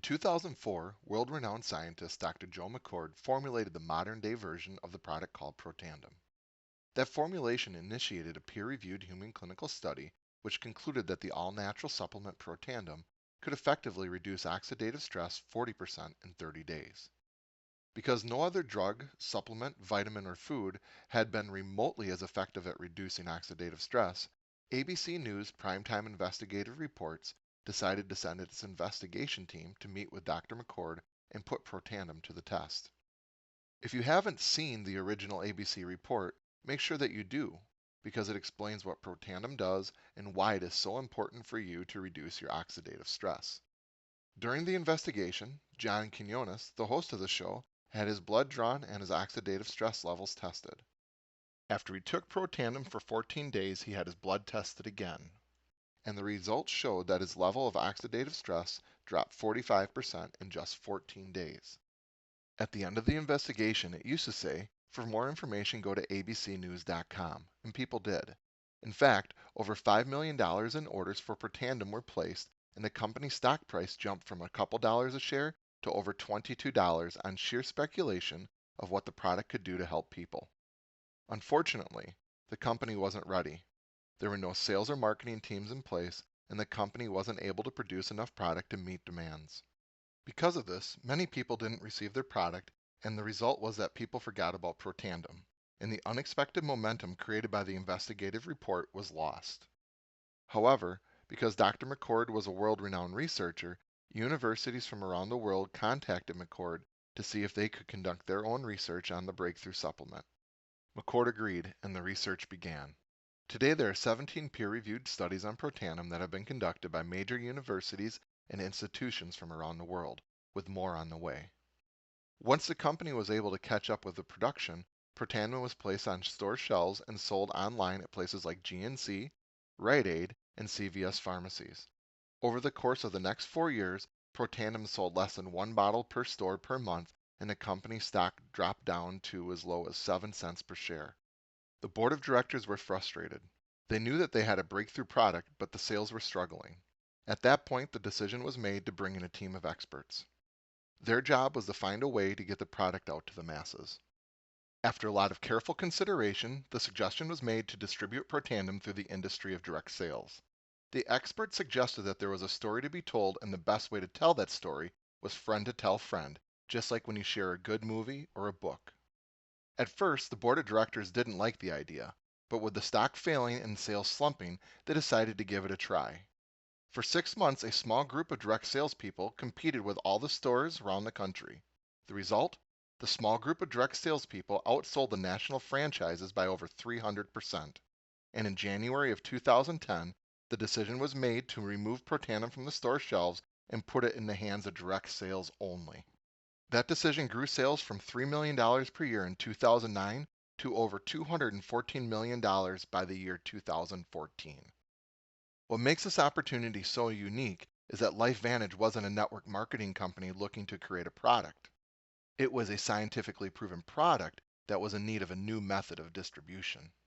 2004, world-renowned scientist Dr. Joe McCord formulated the modern-day version of the product called Protandim. That formulation initiated a peer-reviewed human clinical study which concluded that the all-natural supplement Protandim could effectively reduce oxidative stress 40% in 30 days. Because no other drug, supplement, vitamin, or food had been remotely as effective at reducing oxidative stress, ABC News primetime investigative reports decided to send its investigation team to meet with Dr. McCord and put Protandim to the test. If you haven't seen the original ABC report, make sure that you do, because it explains what Protandim does and why it is so important for you to reduce your oxidative stress. During the investigation, John Quinones, the host of the show, had his blood drawn and his oxidative stress levels tested. After he took Protandim for 14 days, he had his blood tested again, and the results showed that his level of oxidative stress dropped 45% in just 14 days. At the end of the investigation, it used to say, "For more information, go to abcnews.com," and people did. In fact, over $5 million in orders for Protandim were placed, and the company's stock price jumped from a couple dollars a share to over $22 on sheer speculation of what the product could do to help people. Unfortunately, the company wasn't ready. There were no sales or marketing teams in place, and the company wasn't able to produce enough product to meet demands. Because of this, many people didn't receive their product, and the result was that people forgot about Protandim, and the unexpected momentum created by the investigative report was lost. However, because Dr. McCord was a world-renowned researcher, universities from around the world contacted McCord to see if they could conduct their own research on the breakthrough supplement. McCord agreed, and the research began. Today, there are 17 peer-reviewed studies on Protandim that have been conducted by major universities and institutions from around the world, with more on the way. Once the company was able to catch up with the production, Protandim was placed on store shelves and sold online at places like GNC, Rite Aid, and CVS pharmacies. Over the course of the next 4 years, Protandim sold less than 1 bottle per store per month, and the company's stock dropped down to as low as 7 cents per share. The board of directors were frustrated. They knew that they had a breakthrough product, but the sales were struggling. At that point, the decision was made to bring in a team of experts. Their job was to find a way to get the product out to the masses. After a lot of careful consideration, the suggestion was made to distribute Protandim through the industry of direct sales. The experts suggested that there was a story to be told, and the best way to tell that story was friend to tell friend, just like when you share a good movie or a book. At first, the board of directors didn't like the idea, but with the stock failing and sales slumping, they decided to give it a try. For 6 months, a small group of direct salespeople competed with all the stores around the country. The result? The small group of direct salespeople outsold the national franchises by over 300%. And in January of 2010, the decision was made to remove Protandim from the store shelves and put it in the hands of direct sales only. That decision grew sales from $3 million per year in 2009 to over $214 million by the year 2014. What makes this opportunity so unique is that LifeVantage wasn't a network marketing company looking to create a product. It was a scientifically proven product that was in need of a new method of distribution.